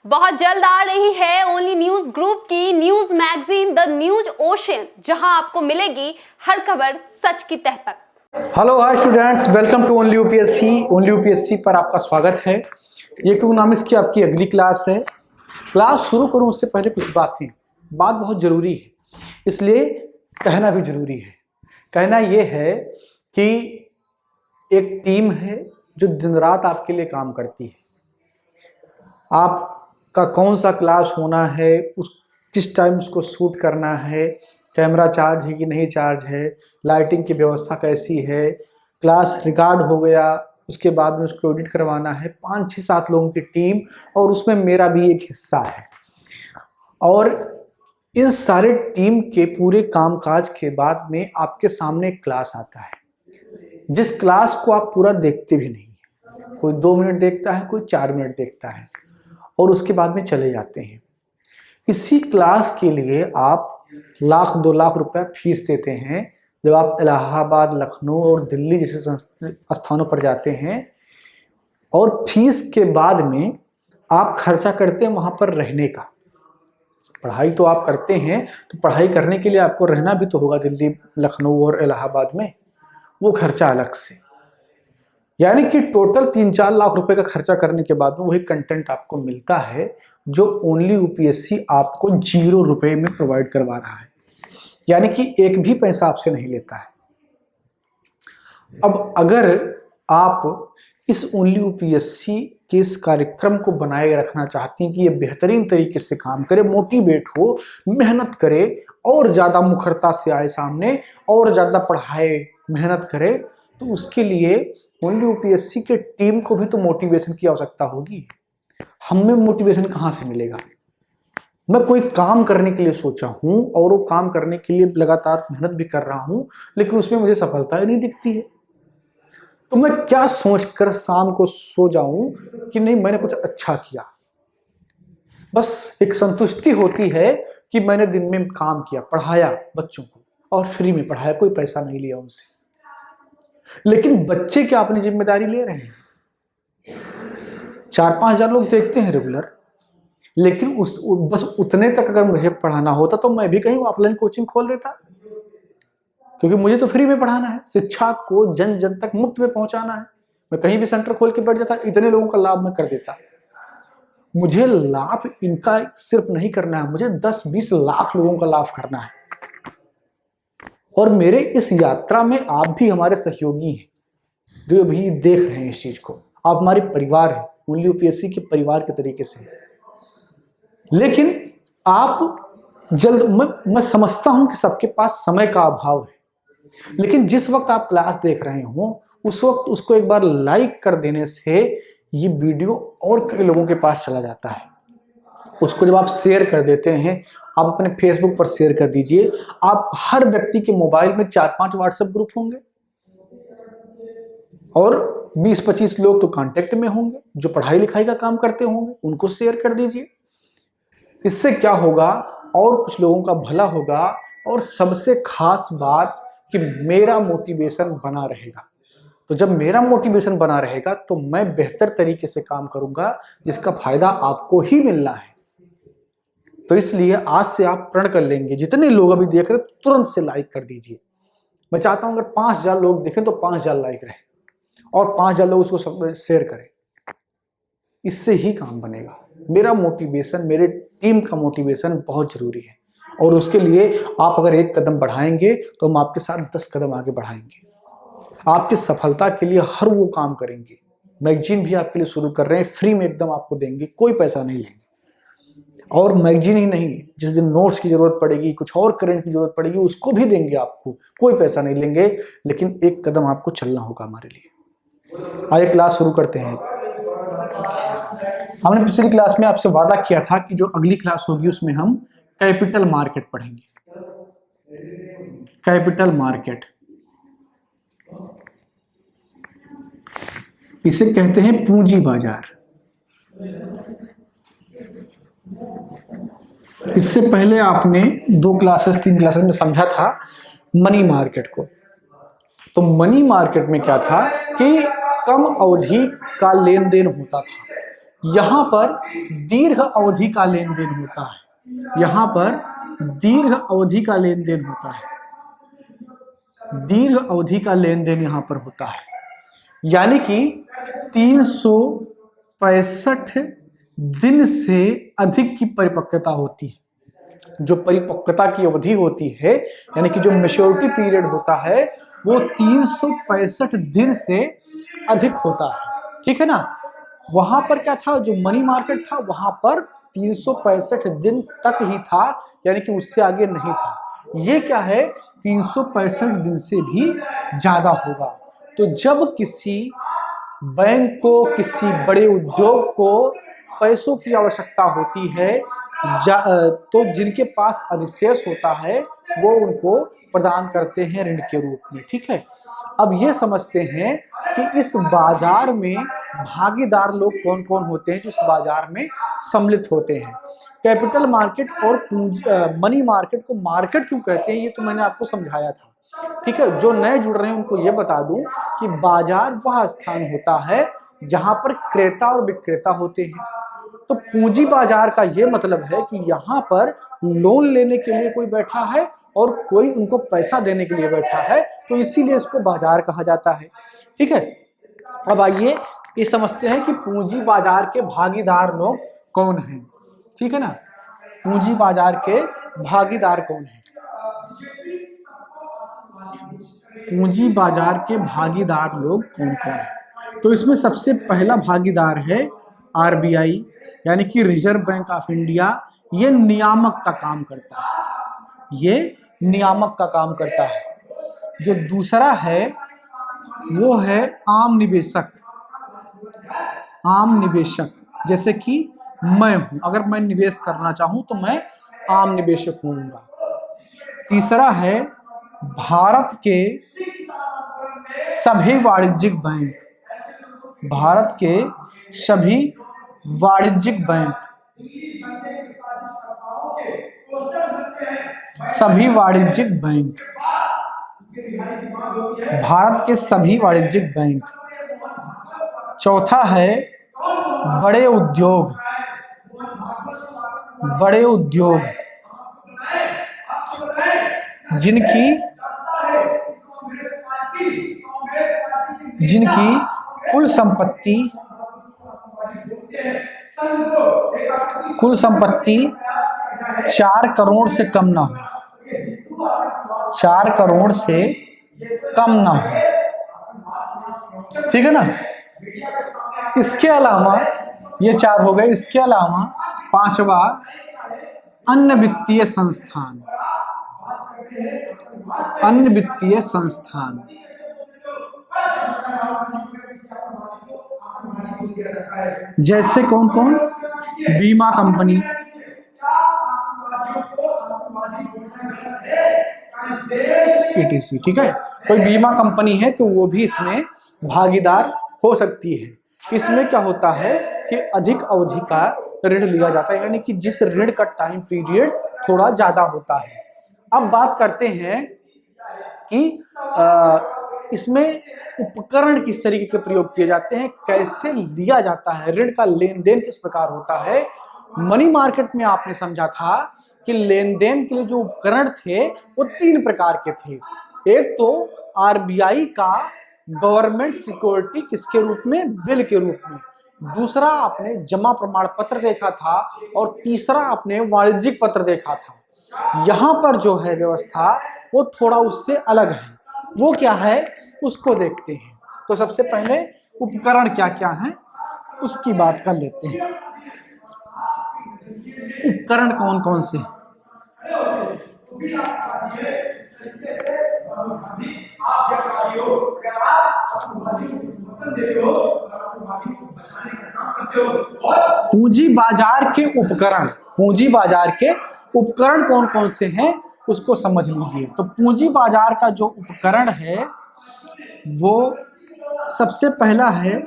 बहुत जल्द आ रही है ओनली न्यूज ग्रुप की news magazine the news ocean, जहां आपको मिलेगी हर खबर सच की तह तक। Hello hi students, welcome to only UPSC. Only UPSC पर आपका स्वागत है। ये इकोनॉमिक्स की आपकी अगली क्लास है। क्लास शुरू करूं उससे पहले कुछ बात बहुत ज़रूरी है, इसलिए कहना भी ज़रूरी है। कहना ये है कि एक टीम है जो दिन रात आपके लिए काम करती है। आपका कौन सा क्लास होना है, किस टाइम उसको शूट करना है, कैमरा चार्ज है कि नहीं चार्ज है, लाइटिंग की व्यवस्था कैसी है, क्लास रिकॉर्ड हो गया उसके बाद में उसको एडिट करवाना है। 5-6-7 लोगों की टीम, और उसमें मेरा भी एक हिस्सा है। और इन सारे टीम के पूरे कामकाज के बाद में आपके सामने एक क्लास आता है, जिस क्लास को आप पूरा देखते भी नहीं। कोई 2 मिनट देखता है, कोई 4 मिनट देखता है, और उसके बाद में चले जाते हैं। इसी क्लास के लिए आप लाख 2 लाख रुपया फीस देते हैं। जब आप इलाहाबाद, लखनऊ और दिल्ली जैसे स्थानों पर जाते हैं, और फीस के बाद में आप खर्चा करते हैं वहाँ पर रहने का। पढ़ाई तो आप करते हैं, तो पढ़ाई करने के लिए आपको रहना भी तो होगा दिल्ली, लखनऊ और इलाहाबाद में, वो खर्चा अलग से। यानी कि टोटल 3-4 लाख रुपए का खर्चा करने के बाद में वही कंटेंट आपको मिलता है जो ओनली यूपीएससी आपको 0 रुपए में प्रोवाइड करवा रहा है। यानी कि एक भी पैसा आपसे नहीं लेता है। अब अगर आप इस ओनली यूपीएससी के इस कार्यक्रम को बनाए रखना चाहती हैं कि ये बेहतरीन तरीके से काम करे, मोटिवेट हो, मेहनत करे, और ज़्यादा मुखरता से आए सामने, और ज़्यादा पढ़ाए, मेहनत करे, तो उसके लिए ओनली यूपीएससी के टीम को भी तो मोटिवेशन की आवश्यकता होगी। हमें मोटिवेशन कहाँ से मिलेगा? मैं कोई काम करने के लिए सोचा हूँ और वो काम करने के लिए लगातार मेहनत भी कर रहा हूँ, लेकिन उसमें मुझे सफलता ही नहीं दिखती है। तो मैं क्या सोचकर शाम को सो जाऊं कि नहीं, मैंने कुछ अच्छा किया। बस एक संतुष्टि होती है कि मैंने दिन में काम किया, पढ़ाया बच्चों को, और फ्री में पढ़ाया, कोई पैसा नहीं लिया उनसे। लेकिन बच्चे क्या अपनी जिम्मेदारी ले रहे हैं? 4-5 हजार लोग देखते हैं रेगुलर, लेकिन बस उतने तक अगर मुझे पढ़ाना होता तो मैं भी कहीं ऑफलाइन कोचिंग खोल देता, क्योंकि मुझे तो फ्री में पढ़ाना है। शिक्षा को जन जन तक मुफ्त में पहुंचाना है। मैं कहीं भी सेंटर खोल के बैठ जाता, इतने लोगों का लाभ मैं कर देता। मुझे लाभ इनका सिर्फ नहीं करना है, मुझे 10-20 लाख लोगों का लाभ करना है। और मेरे इस यात्रा में आप भी हमारे सहयोगी हैं, जो अभी देख रहे हैं इस चीज को। आप हमारे परिवार हैं, ओनली यूपीएससी के परिवार के तरीके से। लेकिन आप मैं समझता हूं कि सबके पास समय का अभाव है, लेकिन जिस वक्त आप क्लास देख रहे हो उस वक्त उसको एक बार लाइक कर देने से ये वीडियो और कई लोगों के पास चला जाता है। उसको जब आप शेयर कर देते हैं, आप अपने फेसबुक पर शेयर कर दीजिए। आप हर व्यक्ति के मोबाइल में 4-5 व्हाट्सएप ग्रुप होंगे, और 20-25 लोग तो कांटेक्ट में होंगे जो पढ़ाई लिखाई का काम करते होंगे, उनको शेयर कर दीजिए। इससे क्या होगा, और कुछ लोगों का भला होगा, और सबसे खास बात कि मेरा मोटिवेशन बना रहेगा। तो जब मेरा मोटिवेशन बना रहेगा तो मैं बेहतर तरीके से काम करूंगा, जिसका फायदा आपको ही मिलना है। तो इसलिए आज से आप प्रण कर लेंगे, जितने लोग अभी देख रहे हैं तुरंत से लाइक कर दीजिए। मैं चाहता हूं अगर 5000 लोग देखें तो 5000 लाइक रहे, और 5000 लोग उसको शेयर करें। इससे ही काम बनेगा। मेरा मोटिवेशन, मेरे टीम का मोटिवेशन बहुत जरूरी है, और उसके लिए आप अगर 1 कदम बढ़ाएंगे तो हम आपके साथ 10 कदम आगे बढ़ाएंगे। आपकी सफलता के लिए हर वो काम करेंगे। मैगजीन भी आपके लिए शुरू कर रहे हैं, फ्री में एकदम आपको देंगे, कोई पैसा नहीं लेंगे। और मैगजीन ही नहीं, जिस दिन नोट्स की जरूरत पड़ेगी, कुछ और करंट की जरूरत पड़ेगी, उसको भी देंगे आपको, कोई पैसा नहीं लेंगे। लेकिन 1 कदम आपको चलना होगा हमारे लिए। आइए क्लास शुरू करते हैं। हमने पिछली क्लास में आपसे वादा किया था कि जो अगली क्लास होगी उसमें हम कैपिटल मार्केट पढ़ेंगे। कैपिटल मार्केट, इसे कहते हैं पूंजी बाजार। इससे पहले आपने 2 क्लासेस 3 क्लासेस में समझा था मनी मार्केट को। तो मनी मार्केट में क्या था कि कम अवधि का लेन देन होता था, यहाँ पर दीर्घ अवधि का लेन देन होता है, यहाँ पर दीर्घ अवधि का लेन देन होता है, दीर्घ अवधि का लेन देन यहाँ पर होता है। यानी कि 365 दिन से अधिक की परिपक्वता होती है। जो परिपक्वता की अवधि होती है, यानी कि जो मैच्योरिटी पीरियड होता है, वो 365 दिन से अधिक होता है। ठीक है ना। वहां पर क्या था, जो मनी मार्केट था वहां पर 365 दिन तक ही था, यानी कि उससे आगे नहीं था। ये क्या है, 365 दिन से भी ज्यादा होगा। तो जब किसी बैंक को, किसी बड़े उद्योग को पैसों की आवश्यकता होती है, तो जिनके पास अधिशेष होता है वो उनको प्रदान करते हैं ऋण के रूप में। ठीक है। अब ये समझते हैं कि इस बाजार में भागीदार लोग कौन कौन होते हैं जो इस बाजार में सम्मिलित होते हैं। कैपिटल मार्केट और मनी मार्केट को मार्केट क्यों कहते हैं, ये तो मैंने आपको समझाया था। ठीक है। जो नए जुड़ रहे हैं उनको ये बता दूं कि बाजार वह स्थान होता है जहां पर क्रेता और विक्रेता होते हैं। तो पूंजी बाजार का ये मतलब है कि यहाँ पर लोन लेने के लिए कोई बैठा है और कोई उनको पैसा देने के लिए बैठा है, तो इसीलिए इसको बाजार कहा जाता है। ठीक है। अब आइए ये समझते हैं कि पूंजी बाजार के भागीदार लोग कौन हैं। ठीक है ना। पूंजी बाजार के भागीदार कौन हैं? पूंजी बाजार के भागीदार लोग कौन कौन हैं? तो इसमें सबसे पहला भागीदार है आरबीआई, यानी कि रिजर्व बैंक ऑफ इंडिया। ये नियामक का काम करता है, ये नियामक का काम करता है। जो दूसरा है वो है आम निवेशक। आम निवेशक जैसे कि मैं हूं, अगर मैं निवेश करना चाहूं तो मैं आम निवेशक होऊंगा। तीसरा है भारत के सभी वाणिज्यिक बैंक, भारत के सभी वाणिज्यिक बैंक, सभी वाणिज्यिक बैंक, भारत के सभी वाणिज्यिक बैंक। चौथा है बड़े उद्योग, बड़े उद्योग जिनकी कुल संपत्ति 4 करोड़ से कम ना हो, 4 करोड़ से कम ना हो। ठीक है ना। इसके अलावा ये 4 हो गए। इसके अलावा 5वां अन्य वित्तीय संस्थान, अन्य वित्तीय संस्थान। जैसे कौन कौन? बीमा कंपनी, ETC। ठीक है। कोई बीमा कंपनी है तो वो भी इसमें भागीदार हो सकती है। इसमें क्या होता है कि अधिक अवधि का ऋण लिया जाता है, यानी कि जिस ऋण का टाइम पीरियड थोड़ा ज्यादा होता है। अब बात करते हैं कि इसमें उपकरण किस तरीके के प्रयोग किए जाते हैं, कैसे लिया जाता है, ऋण का लेन देन किस प्रकार होता है। मनी मार्केट में आपने समझा था कि लेन देन के लिए जो उपकरण थे वो 3 प्रकार के थे। एक तो आरबीआई का गवर्नमेंट सिक्योरिटी किसके रूप में? बिल के रूप में। दूसरा आपने जमा प्रमाण पत्र देखा था और तीसरा आपने वाणिज्यिक पत्र देखा था। यहाँ पर जो है व्यवस्था वो थोड़ा उससे अलग है। वो क्या है उसको देखते हैं। तो सबसे पहले उपकरण क्या क्या हैं उसकी बात कर लेते हैं। उपकरण कौन कौन से? पूंजी बाजार के उपकरण, पूंजी बाजार के उपकरण कौन कौन से हैं उसको समझ लीजिए। तो पूंजी बाजार का जो उपकरण है वो सबसे पहला है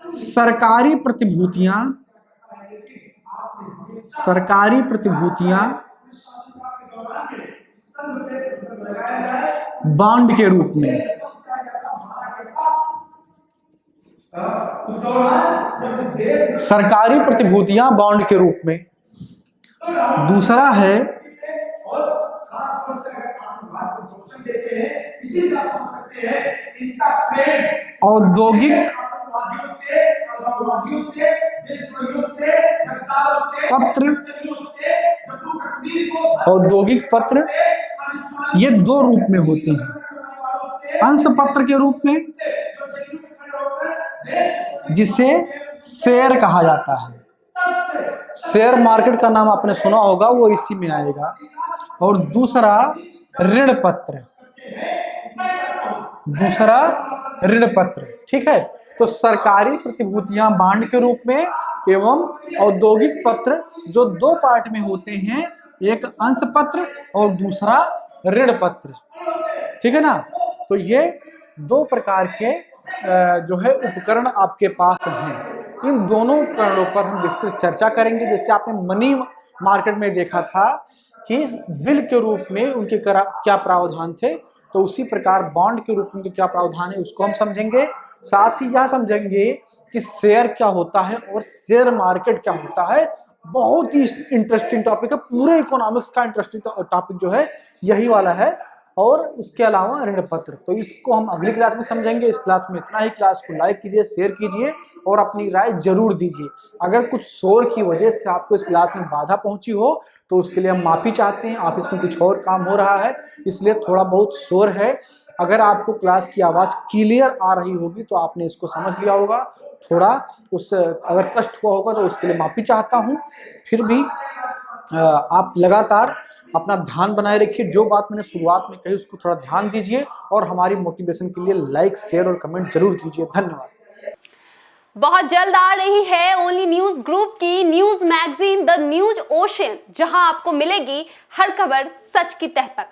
सरकारी प्रतिभूतियां, सरकारी प्रतिभूतियां बॉन्ड के रूप में, सरकारी प्रतिभूतियां बॉन्ड के रूप में। दूसरा है औद्योगिक पत्र। औद्योगिक पत्र ये दो रूप में होते हैं, अंश पत्र के रूप में जिसे शेयर कहा जाता है, शेयर मार्केट का नाम आपने सुना होगा, वो इसी में आएगा। और दूसरा ऋण पत्र, दूसरा ऋण पत्र, ठीक है। तो सरकारी प्रतिभूतियां बांड के रूप में एवं औद्योगिक पत्र जो दो पार्ट में होते हैं, एक अंश पत्र और दूसरा ऋण पत्र, ठीक है ना। तो ये दो प्रकार के जो है उपकरण आपके पास हैं। इन दोनों उपकरणों पर हम विस्तृत चर्चा करेंगे। जैसे आपने मनी मार्केट में देखा था कि बिल के रूप में उनके क्या प्रावधान थे, तो उसी प्रकार बॉन्ड के रूप में उनके क्या प्रावधान है उसको हम समझेंगे। साथ ही यह समझेंगे कि शेयर क्या होता है और शेयर मार्केट क्या होता है। बहुत ही इंटरेस्टिंग टॉपिक है, पूरे इकोनॉमिक्स का इंटरेस्टिंग टॉपिक जो है यही वाला है। और उसके अलावा ऋण पत्र, तो इसको हम अगली क्लास में समझेंगे। इस क्लास में इतना ही। क्लास को लाइक कीजिए, शेयर कीजिए और अपनी राय जरूर दीजिए। अगर कुछ शोर की वजह से आपको इस क्लास में बाधा पहुंची हो तो उसके लिए हम माफी चाहते हैं। ऑफिस में कुछ और काम हो रहा है इसलिए थोड़ा बहुत शोर है। अगर आपको क्लास की आवाज़ क्लियर आ रही होगी तो आपने इसको समझ लिया होगा। थोड़ा उससे अगर कष्ट हुआ होगा तो उसके लिए माफी चाहता हूँ। फिर भी आप लगातार अपना ध्यान बनाए रखिए। जो बात मैंने शुरुआत में कही उसको थोड़ा ध्यान दीजिए और हमारी मोटिवेशन के लिए लाइक, शेयर और कमेंट जरूर कीजिए। धन्यवाद। बहुत जल्द आ रही है ओनली न्यूज ग्रुप की news magazine the news ocean, जहां आपको मिलेगी हर खबर सच की तह तक।